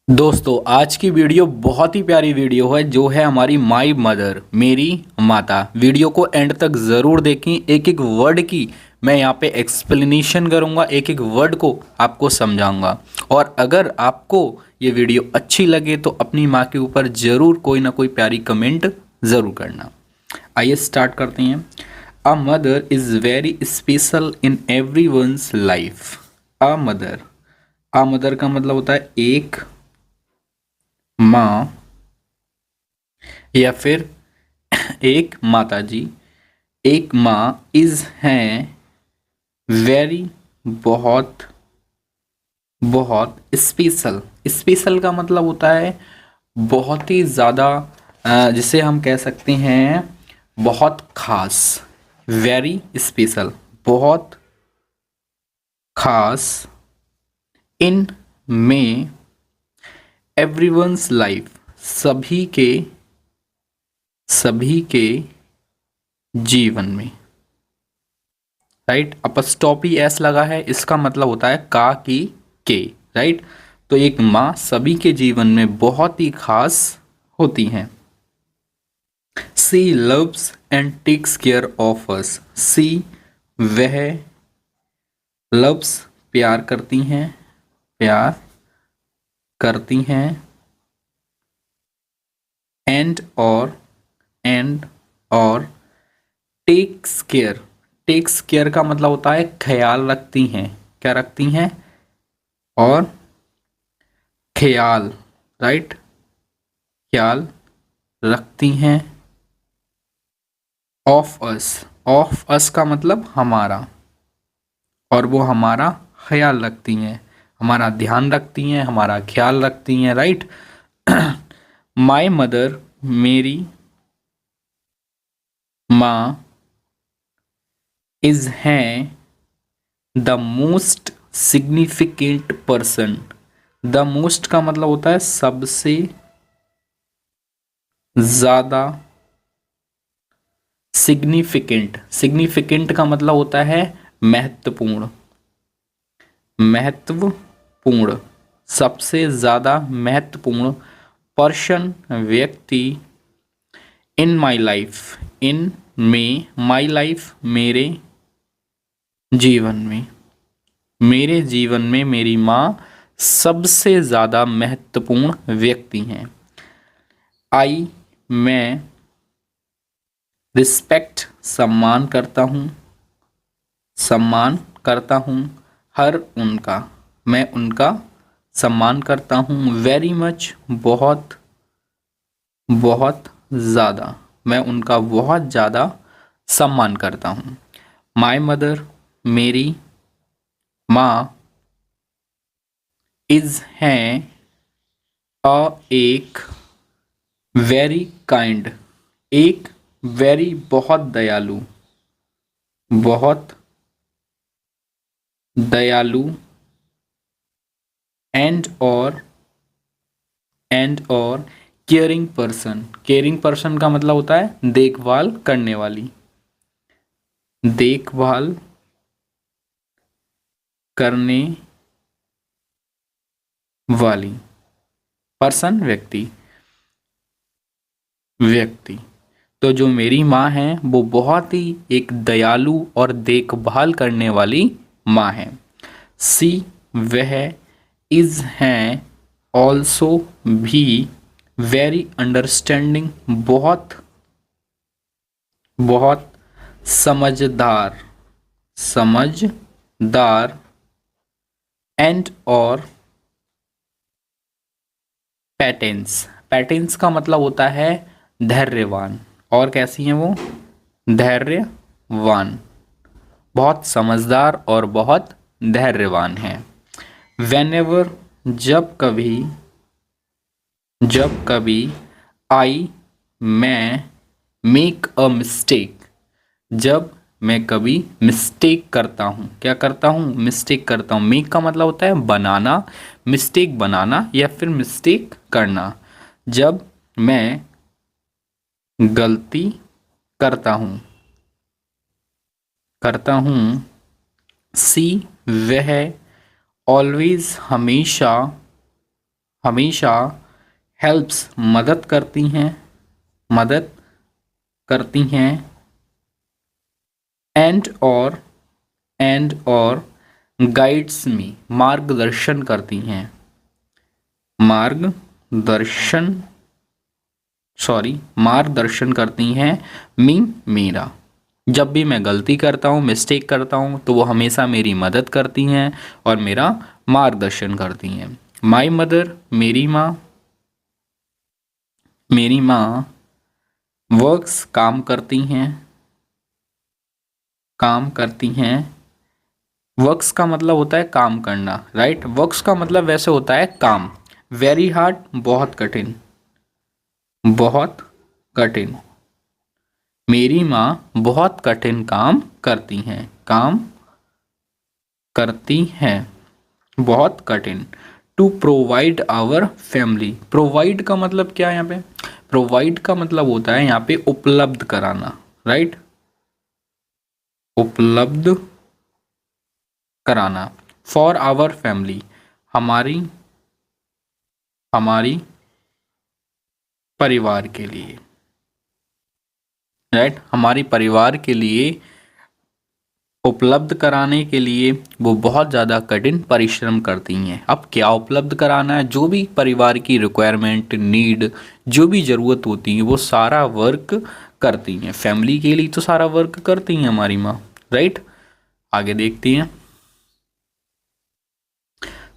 दोस्तों आज की वीडियो बहुत ही प्यारी वीडियो है जो है हमारी माई मदर मेरी माता। वीडियो को एंड तक ज़रूर देखें। एक एक वर्ड की मैं यहाँ पे एक्सप्लेनेशन करूँगा, एक एक वर्ड को आपको समझाऊंगा। और अगर आपको ये वीडियो अच्छी लगे तो अपनी माँ के ऊपर ज़रूर कोई ना कोई प्यारी कमेंट ज़रूर करना। आइए स्टार्ट करते हैं। A mother is very special in every one's life. A mother का मतलब होता है एक माँ या फिर एक माता जी। एक माँ इज हैं वेरी बहुत बहुत स्पेशल। स्पेशल का मतलब होता है बहुत ही ज़्यादा, जिसे हम कह सकते हैं बहुत खास। वेरी स्पेशल बहुत खास। इन में एवरीवन्स लाइफ सभी के जीवन में। राइट, अपस्टॉपी एस लगा है, इसका मतलब होता है का की के। राइट, तो एक माँ सभी के जीवन में बहुत ही खास होती हैं। She loves and takes care of us. She वह, लव्स प्यार करती हैं, प्यार करती हैं। एंड एंड और टेक्स केयर का मतलब होता है ख्याल रखती हैं। क्या रखती हैं? और ख्याल, राइट, ख्याल रखती हैं। ऑफ अस का मतलब हमारा, और वो हमारा ख्याल रखती हैं, हमारा ध्यान रखती हैं, हमारा ख्याल रखती हैं। राइट, माई मदर मेरी माँ इज हैं the most significant person. The most का मतलब होता है सबसे ज्यादा। सिग्निफिकेंट का मतलब होता है महत्वपूर्ण। महत्वपूर्ण, सबसे ज्यादा महत्वपूर्ण पर्सन, व्यक्ति। इन माई लाइफ, इन में, माई लाइफ मेरे जीवन में, मेरे जीवन में मेरी माँ सबसे ज़्यादा महत्वपूर्ण व्यक्ति हैं। आई, मैं, रिस्पेक्ट सम्मान करता हूँ, सम्मान करता हूँ। हर उनका, मैं उनका सम्मान करता हूँ। वेरी मच बहुत, बहुत ज़्यादा, मैं उनका बहुत ज़्यादा सम्मान करता हूँ। माई मदर मेरी माँ इज हैं एक वेरी काइंड, एक वेरी बहुत दयालु, बहुत दयालु। एंड और केयरिंग पर्सन। केयरिंग पर्सन का मतलब होता है देखभाल करने वाली, देखभाल करने वाली। पर्सन व्यक्ति, व्यक्ति। तो जो मेरी माँ है वो बहुत ही एक दयालु और देखभाल करने वाली माँ है। सी वह, इज हैं ऑल्सो भी, वेरी अंडरस्टैंडिंग बहुत बहुत समझदार, समझदार। एंड और पैटेंस, पैटेंस का मतलब होता है धैर्यवान। और कैसी हैं वो? धैर्यवान, बहुत समझदार और बहुत धैर्यवान हैं। वेनेवर, जब कभी आई, मैं, मेक अ मिस्टेक, जब मैं कभी मिस्टेक करता हूँ। क्या करता हूँ? मिस्टेक करता हूँ। मेक का मतलब होता है बनाना, मिस्टेक बनाना या फिर मिस्टेक करना। जब मैं गलती करता हूँ, सी वह, ऑलवेज हमेशा, हमेशा हेल्प्स मदद करती हैं, मदद करती हैं, एंड और गाइड्स मी, मार्गदर्शन करती हैं, मार्गदर्शन करती हैं मी, मेरा। जब भी मैं गलती करता हूँ, मिस्टेक करता हूँ, तो वो हमेशा मेरी मदद करती हैं और मेरा मार्गदर्शन करती हैं। माई मदर, मेरी माँ वर्क्स, काम करती हैं। वर्क्स का मतलब होता है काम करना, राइट। वर्क्स का मतलब वैसे होता है काम। वेरी हार्ड, बहुत कठिन, बहुत कठिन। मेरी माँ बहुत कठिन काम करती हैं, काम करती हैं, बहुत कठिन। To provide our family, provide का मतलब क्या है यहाँ पे? प्रोवाइड का मतलब होता है यहाँ पे उपलब्ध कराना, राइट, उपलब्ध कराना। फॉर आवर फैमिली, हमारी हमारी परिवार के लिए, राइट, हमारी परिवार के लिए उपलब्ध कराने के लिए वो बहुत ज़्यादा कठिन परिश्रम करती हैं। अब क्या उपलब्ध कराना है? जो भी परिवार की रिक्वायरमेंट, नीड, जो भी ज़रूरत होती है वो सारा वर्क करती हैं। फैमिली के लिए तो सारा वर्क करती हैं हमारी माँ, राइट। आगे देखती हैं।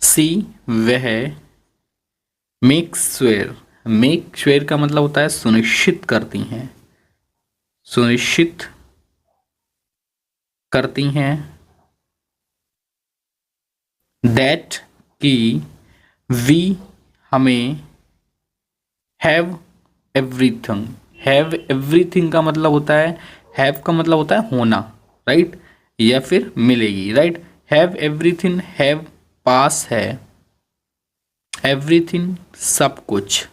सी, वह मेक श्योर का मतलब होता है सुनिश्चित करती हैं, सुनिश्चित करती हैं। दैट कि वी, हमें, हैव एवरीथिंग, हैव एवरीथिंग का मतलब होता है, हैव का मतलब होता है होना, राइट, या फिर मिलेगी, right. Have everything, have pass है, एवरीथिंग सब कुछ,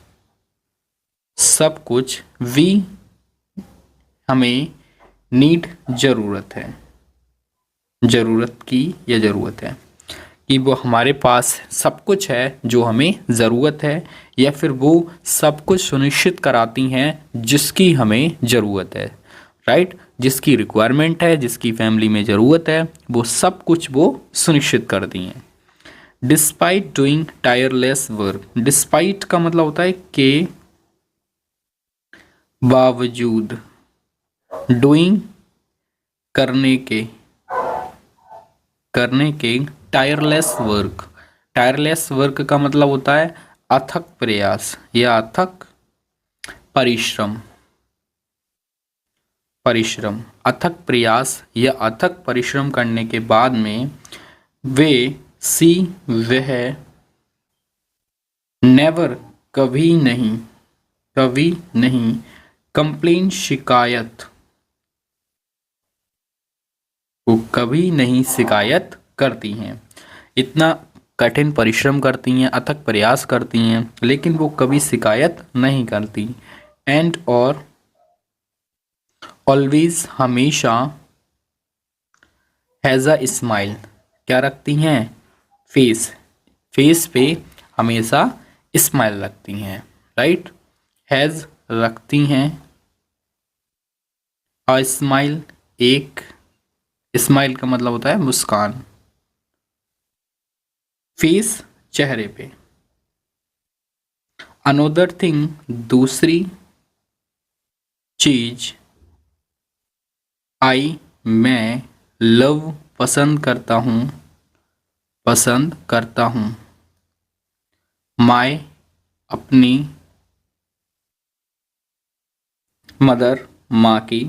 सब कुछ। वी, हमें, नीड जरूरत है, जरूरत की या ज़रूरत है, कि वो हमारे पास सब कुछ है जो हमें ज़रूरत है, या फिर वो सब कुछ सुनिश्चित कराती हैं जिसकी हमें ज़रूरत है, राइट। जिसकी रिक्वायरमेंट है, जिसकी फैमिली में ज़रूरत है, वो सब कुछ वो सुनिश्चित करती हैं। Despite doing tireless work, despite का मतलब होता है के बावजूद, डूइंग करने के, टायरलेस वर्क, टायरलेस वर्क का मतलब होता है अथक प्रयास या अथक परिश्रम, अथक प्रयास या अथक परिश्रम करने के बाद में वे, सी, वह, नेवर, कभी नहीं, कंप्लेन, शिकायत, वो कभी नहीं शिकायत करती हैं। इतना कठिन परिश्रम करती हैं, अथक प्रयास करती हैं, लेकिन वो कभी शिकायत नहीं करती। एंड और ऑलवेज, हमेशा, हैज़ अ स्माइल, क्या रखती हैं? फेस पे हमेशा स्माइल रखती हैं, राइट। हैज़ रखती हैं, अ स्माइल, एक, स्माइल का मतलब होता है मुस्कान, फेस चेहरे पे। अनोदर थिंग, दूसरी चीज, आई, मैं, लव, पसंद करता हूँ, माय, अपनी, मदर, माँ की,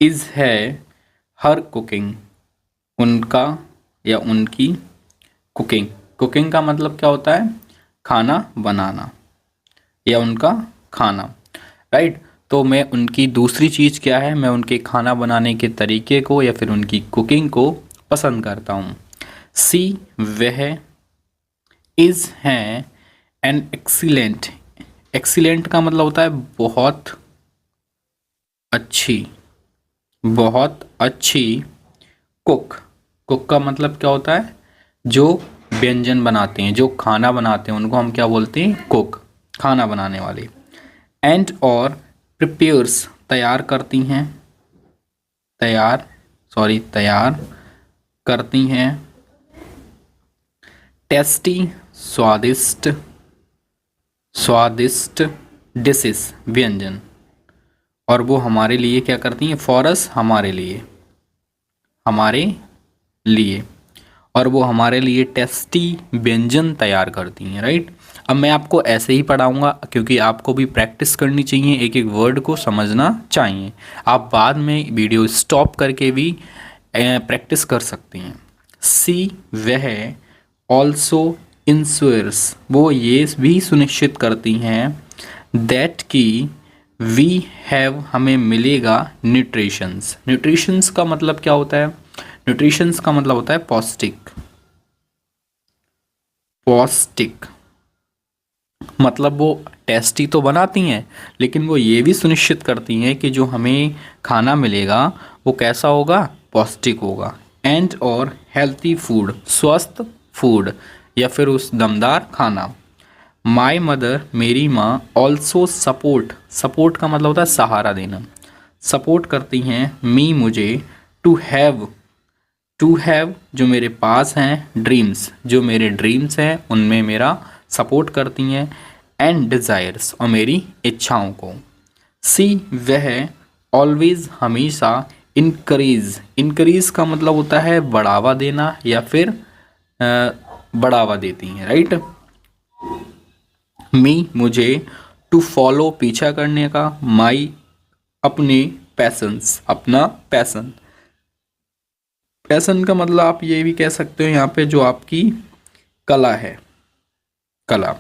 इज, है, हर कुकिंग, उनका या उनकी कुकिंग। कुकिंग का मतलब क्या होता है? खाना बनाना या उनका खाना, राइट। तो मैं उनकी दूसरी चीज़ क्या है? मैं उनके खाना बनाने के तरीके को या फिर उनकी कुकिंग को पसंद करता हूँ। सी, वह, इज़, है, एन एक्सीलेंट, एक्सीलेंट का मतलब होता है बहुत अच्छी, बहुत अच्छी कुक, कुक का मतलब क्या होता है? जो व्यंजन बनाते हैं, जो खाना बनाते हैं उनको हम क्या बोलते हैं? कुक, खाना बनाने वाले। एंड और प्रिपेयर्स तैयार करती हैं, तैयार करती हैं टेस्टी स्वादिष्ट डिशेस व्यंजन, और वो हमारे लिए क्या करती हैं? फॉरस हमारे लिए और वो हमारे लिए टेस्टी व्यंजन तैयार करती हैं, राइट। अब मैं आपको ऐसे ही पढ़ाऊंगा क्योंकि आपको भी प्रैक्टिस करनी चाहिए, एक एक वर्ड को समझना चाहिए। आप बाद में वीडियो स्टॉप करके भी प्रैक्टिस कर सकती हैं। सी वह ऑल्सो इंश्योर्स, वो ये भी सुनिश्चित करती हैं दैट कि वी हैव, हमें मिलेगा न्यूट्रिशंस का मतलब क्या होता है? न्यूट्रिशंस का मतलब होता है पौष्टिक मतलब वो टेस्टी तो बनाती हैं, लेकिन वो ये भी सुनिश्चित करती हैं कि जो हमें खाना मिलेगा वो कैसा होगा? पौष्टिक होगा। एंड और हेल्थी फूड, स्वस्थ फूड या फिर उस दमदार खाना। माई मदर, मेरी माँ, ऑल्सो सपोर्ट का मतलब होता है सहारा देना, सपोर्ट करती हैं मी, मुझे, टू हैव जो मेरे पास हैं, ड्रीम्स जो मेरे ड्रीम्स हैं उनमें मेरा सपोर्ट करती हैं, एंड डिज़ायर्स और मेरी इच्छाओं को। सी वह ऑलवेज हमेशा इंक्रीज का मतलब होता है बढ़ावा देना या फिर बढ़ावा देती हैं, राइट। मी मुझे, टू फॉलो पीछा करने का, माई अपने पैसन्स अपना पैसन का मतलब आप ये भी कह सकते हो यहाँ पे जो आपकी कला है, कला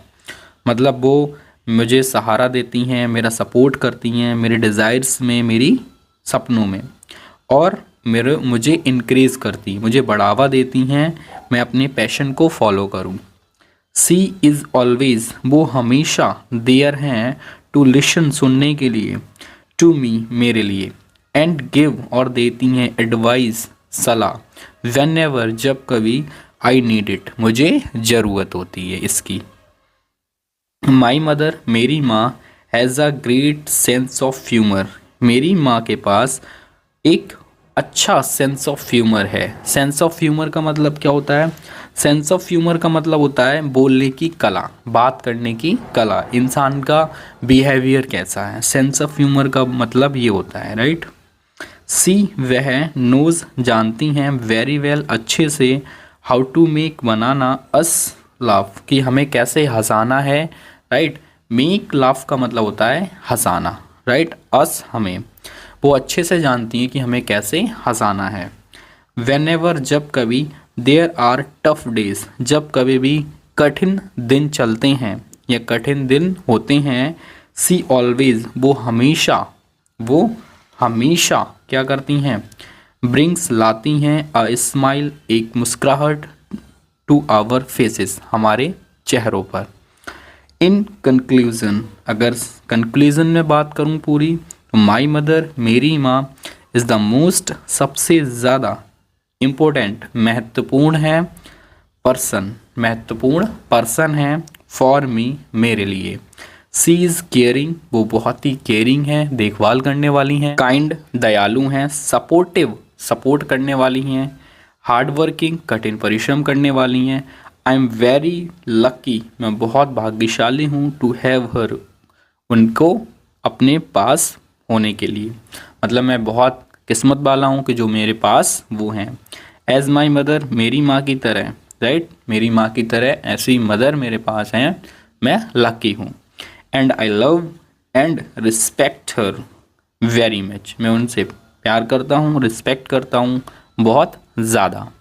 मतलब वो मुझे सहारा देती हैं, मेरा सपोर्ट करती हैं मेरे डिज़ायर्स में, मेरी सपनों में, और मुझे इंक्रीज़ करती, मुझे बढ़ावा देती हैं मैं अपने पैशन को फॉलो करूं। सी इज़ ऑलवेज, वो हमेशा देयर हैं, टू लिसन सुनने के लिए, टू मी मेरे लिए, एंड गिव और देती हैं एडवाइस सलाह, वेन एवर जब कभी, आई नीड इट मुझे ज़रूरत होती है इसकी। माई मदर मेरी माँ, has a great sense of humour, मेरी माँ के पास एक अच्छा सेंस ऑफ ह्यूमर है। सेंस ऑफ ह्यूमर का मतलब क्या होता है? सेंस ऑफ ह्यूमर का मतलब होता है बोलने की कला, बात करने की कला, इंसान का बिहेवियर कैसा है, सेंस ऑफ ह्यूमर का मतलब ये होता है, राइट। सी वह नोज़ जानती हैं, वेरी वेल अच्छे से, हाउ टू मेक बनाना अस लाफ कि हमें कैसे हंसाना है, राइट। मेक लाफ का मतलब होता है हंसाना, राइट। अस हमें, वो अच्छे से जानती हैं कि हमें कैसे हंसाना है। वेन एवर जब कभी, देयर आर टफ डेज जब कभी भी कठिन दिन चलते हैं या कठिन दिन होते हैं, सी ऑलवेज वो हमेशा क्या करती हैं? ब्रिंग्स लाती हैं अ स्माइल एक मुस्कुराहट, टू आवर फेसेस हमारे चेहरों पर। इन कंक्लूज़न, अगर कंक्लूज़न में बात करूं पूरी, तो माई मदर मेरी माँ इज़ द मोस्ट सबसे ज़्यादा इम्पोर्टेंट महत्वपूर्ण पर्सन है फॉर मी मेरे लिए। सी इज़ केयरिंग वो बहुत ही केयरिंग है, देखभाल करने वाली हैं। काइंड दयालु हैं। सपोर्टिव सपोर्ट करने वाली हैं। हार्ड वर्किंग कठिन परिश्रम करने वाली हैं। आई एम वेरी लकी मैं बहुत भाग्यशाली हूँ, टू हैव हर उनको अपने पास होने के लिए, मतलब मैं बहुत किस्मत वाला हूँ कि जो मेरे पास वो हैं। एज माई मदर मेरी माँ की तरह, राइट, मेरी माँ की तरह ऐसी मदर मेरे पास हैं, मैं लकी हूँ। And I love and respect her very much मैं उनसे प्यार करता हूँ, रिस्पेक्ट करता हूँ बहुत ज़्यादा।